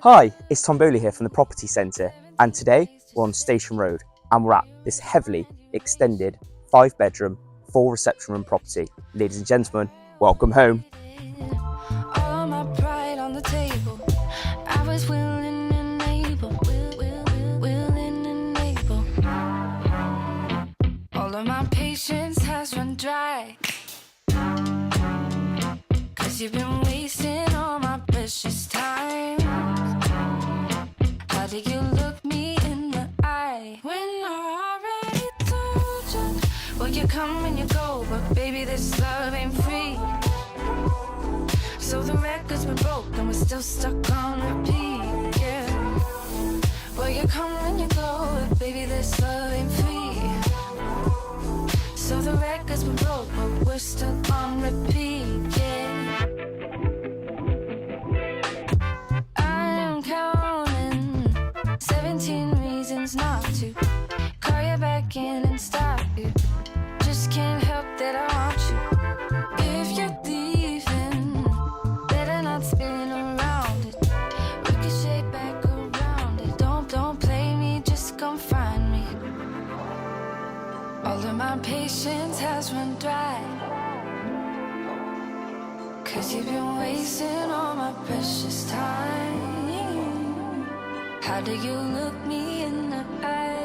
Hi, it's Tom Bowley here from the Property Centre, and today we're on Station Road and we're at this heavily extended 5-bedroom, 4-reception room property. Ladies and gentlemen, welcome home. All my pride on the table. I was willing and able, willing and able. All of my patience has run dry, 'cause you've been wasting all my precious time. How do you look me in the eye when I already told you? Well, you come and you go, but baby, this love ain't free. So the records were broke and we're still stuck on repeat, yeah. Well, you come and you go, but baby, this love ain't free. So the records were broke, but we're still on repeat, yeah. I'm counting 17 reasons not to call you back in and stop you. Just can't help that I want you. If you're leaving, better not spin around it. Ricochet back around it. Don't play me, just come find me. All of my patience has run dry, 'cause you've been wasting all my precious time. How do you look me in the eye